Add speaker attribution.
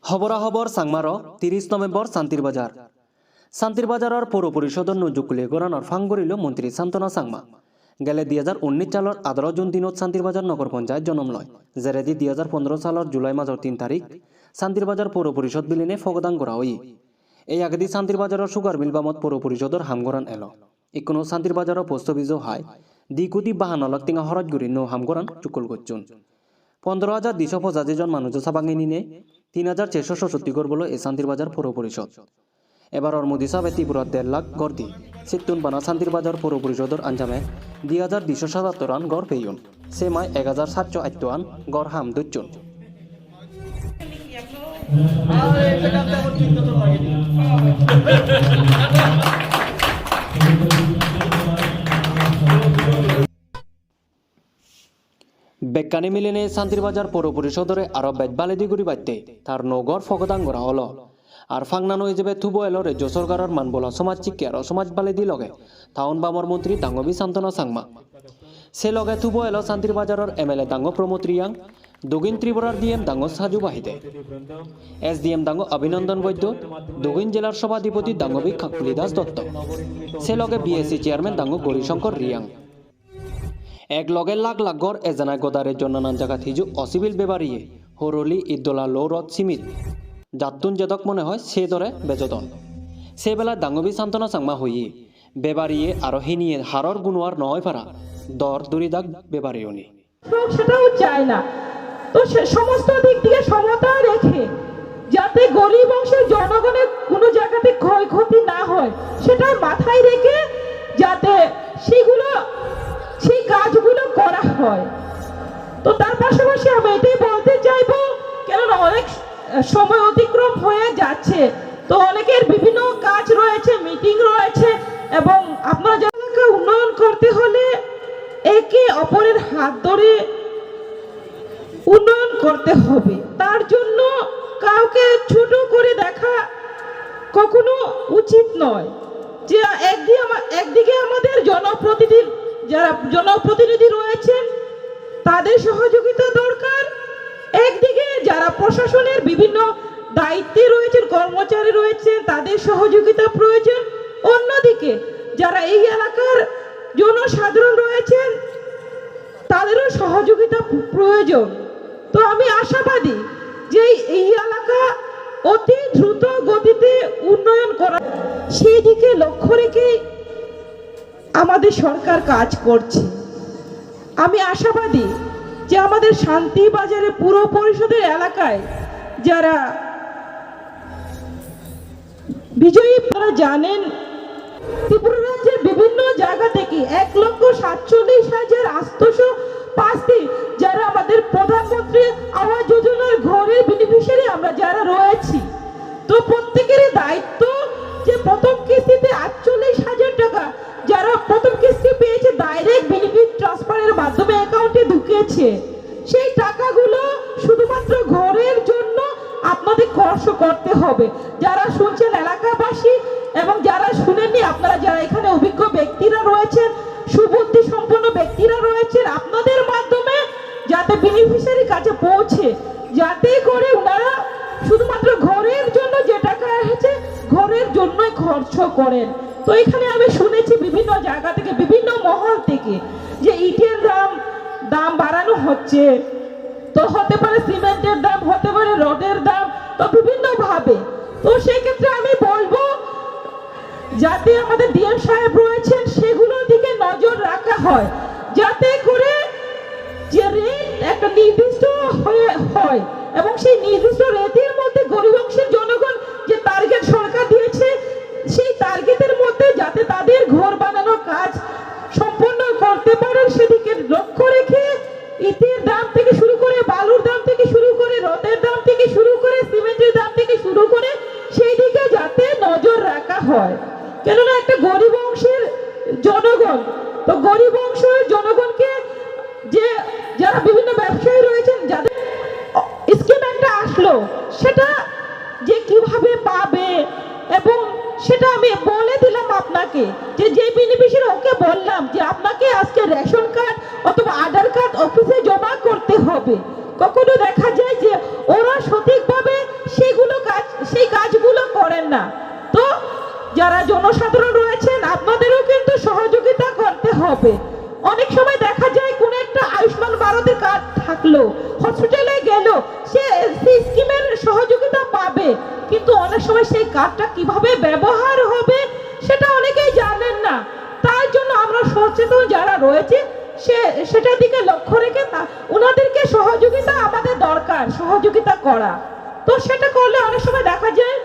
Speaker 1: খবরাখবর সাংমার ৩০ নভেম্বর শান্তির বাজারের পৌর পরিষদর নজুকুলি গড়ানোর ফাং গড়িল মন্ত্রী শান্তনা সাংমা গেলে 2019 সালের 11 জুন দিনত শান্তির বাজার নগর পঞ্চায়েত জন্ম লয় যেরেদি 2015 সালের জুলাই মাসের 3 তারিখ শান্তির বাজার পৌর পরিষদ বিলীনে ফগদান করা হই। এই আগেদি শান্তির বাজারের সুগার মিল বামত পৌর পরিষদর হামগরান এলো ইকোনো শান্তির বাজারের পোস্ট অফিসও হাই 2 কোটি 52 লাখ টাকা খরচ করে নো হামগরান চুকুল করছুন 15,285 জন মানুষ সাবাঙ্গি নিনে 3,467 ঘর বলো এই শান্তির বাজার পৌর পরিষদ। এবার মোদী সাহেব ত্রিপুরা 1.5 লাখ ঘর দি সিটুন বানা শান্তির বাজার পৌর পরিষদর আঞ্জামে 2,277 রান ঘর পেয়ুন সে মায় 1,708 ঘর হাম দুচ্ছুন। বেকানি মিলিনে শান্তির বাজার পৌর পরিষদরে আরো বেদবালেদি গুড়ি বাড়তে তার নগর ফগদান করা হলো আর ফাংনানো হিসেবে থুবো এলো রাজ্য সরকারের মানবলা সমাজ চিকি আর সমাজ বালেদি লগে টাউন বামর মন্ত্রী দাঙ্গবি শান্তনা সাংমা সে লগে থুবো এলো শান্তির বাজারের এমএলএ দাঙ্গ প্রমোদ রিয়াং দক্ষিণ ত্রিপুরার ডিএম দাঙ্গ সাজু বাহিদে এসডিএম দাঙ্গ অভিনন্দন বৈদ্য দক্ষিণ জেলার সভাধিপতি দাঙ্গবি খাকুলি দাস দত্ত সে লগে বিএসসি চেয়ারম্যান দাঙ্গ গৌরীশঙ্কর রিয়াং এক লগে লাখ লাখ ঘর এজানায় গোদারের জন্য নান জায়গা থিজু অসিবিল বেবারিয়ে হরলি ইদ্দোলা লৌরত সিমিত জাতুন যেদক মনে হয় সে দরে বেজদন সে বেলা দাঙ্গবি শান্তনা সাংমা হইয়ে বেবারিয়ে আরো হিনিয়ে হারর গুনোয়ার নয় পারা দর দরিদাক বেবারিও নি
Speaker 2: সেটাও চায় না। তো সমস্ত দিক থেকে সমতা রেখে যাতে গরিব অংশের জনগণের কোনো জায়গাতে ক্ষয়ক্ষতি না হয় সেটা মাথায় রেখে যাতে সেই কাজগুলো করা হয়। তো তার পাশাপাশি আমি এটাই বলতে চাইবো কেননা অনেক সময় অতিক্রম হয়ে যাচ্ছে, তো অনেকের বিভিন্ন কাজ রয়েছে, মিটিং রয়েছে এবং আপনারা যাদেরকে উন্নয়ন করতে হলে একে অপরের হাত ধরে উন্নয়ন করতে হবে। তার জন্য কাউকে ছোট করে দেখা কখনো উচিত নয়। যে একদিকে আমাদের জনপ্রতিনিধি রয়েছেন তাদের সহযোগিতা দরকার, একদিকে যারা প্রশাসনের বিভিন্ন দায়িত্বে রয়েছেন কর্মচারী রয়েছেন তাদের সহযোগিতা প্রয়োজন, অন্যদিকে যারা এই এলাকার জনসাধারণ রয়েছেন তাদেরও সহযোগিতা প্রয়োজন। তো আমি আশাবাদী যে এই এলাকা অতি দ্রুত গতিতে উন্নয়ন করা, সেই দিকে লক্ষ্য রেখে আমাদের সরকার কাজ করছে। আমি আশাবাদী যে আমাদের শান্তি বাজারে পুর পরিষদের এলাকায় যারা বিজয়ী তারা জানেন ত্রিপুরা রাজ্যের বিভিন্ন জায়গা থেকে 1,47,805টি যারা আমাদের প্রধানমন্ত্রী আবাস যোজনার ঘরের বেনিফিশিয়ারি আমরা যারা রয়েছি, তো প্রত্যেকেরই দায়িত্ব যে প্রথম কিস্তিতে 48,000 টাকা যারা প্রথম কিস্তি পেয়েছে ডাইরেক্ট বেনিফিট ট্রান্সফারের মাধ্যমে অ্যাকাউন্টে ঢুকেছে, সেই টাকাগুলো শুধুমাত্র ঘরের জন্য আপনাদের খরচ করতে হবে। যারা শুনছেন এলাকাবাসী এবং যারা শুনেননি আপনারা যারা এখানে অভিজ্ঞ ব্যক্তিরা রয়েছেন, সুবুদ্ধি সম্পন্ন ব্যক্তিরা রয়েছেন, আপনাদের মাধ্যমে যাতে বেনিফিশিয়ারির কাছে পৌঁছে যাতে করে ওনারা শুধুমাত্র ঘরের জন্য যে টাকা এসেছে ঘরের জন্যই খরচ করেন। তো এখানে আমি শুনেছি বিভিন্ন জায়গা থেকে বিভিন্ন মহল থেকে যে ইটের দাম বাড়ানো হচ্ছে, তো হতে পারে সিমেন্টের দাম, হতে পারে রডের দাম, তো বিভিন্ন ভাবে। তো সেই ক্ষেত্রে আমি বলবো যাতে আমাদের ডিএম সাহেব রয়েছেন সেগুলোর দিকে নজর রাখা হয় যাতে করে যে রেট একটা নির্দিষ্ট হয় এবং সেই নির্দিষ্ট রেটের মধ্যে গরিব অংশের জনগণ যে টার্গেট সরকার দিয়েছে সেই টার্গেটের মধ্যে যাতে তাদের ঘর বানানোর কাজ সম্পন্ন করতে পারেন সেদিকে লক্ষ্য রেখে ইটের দাম থেকে শুরু করে বালুর দাম থেকে শুরু করে রডের দাম থেকে শুরু করে সিমেন্টের দাম থেকে শুরু করে সেই দিকে যাতে নজর রাখা হয়। কেননা একটা গরিব অংশের জনগণ, তো গরিব অংশের জনগণকে যে যারা বিভিন্ন ব্যবসায়ী রয়েছেন যাদের স্কিম একটা আসলো সেটা যে কিভাবে পাবে এবং সেটা আমি বলে দিলাম আপনাকে যে বেনিফিশিয়ারি ওকে বললাম যে আপনাকে আজকে রেশন কার্ড অথবা আধার কার্ড অফিসে জমা করতে হবে। কখনো দেখা যায় যে ওরা সঠিকভাবে সেগুলো যারা জনসাধারণ রয়েছেন আপনাদেরও কিন্তু সহযোগিতা করতে হবে। অনেক সময় দেখা যায় কোন একটা আয়ুষ্মান ভারতের কার্ড থাকলো, হসপিটালে গেল, সে সেই স্কিমের সহযোগিতা পাবে, কিন্তু অনেক সময় সেই কার্ডটা কিভাবে ব্যবহার হবে সেটা অনেকেই জানেন না। তার জন্য আমরা সচেতন যারা রয়েছে সেটার দিকে লক্ষ্য রেখে ওনাদেরকে সহযোগিতা আমাদের দরকার, সহযোগিতা করা। তো সেটা করলে অনেক সময় দেখা যায়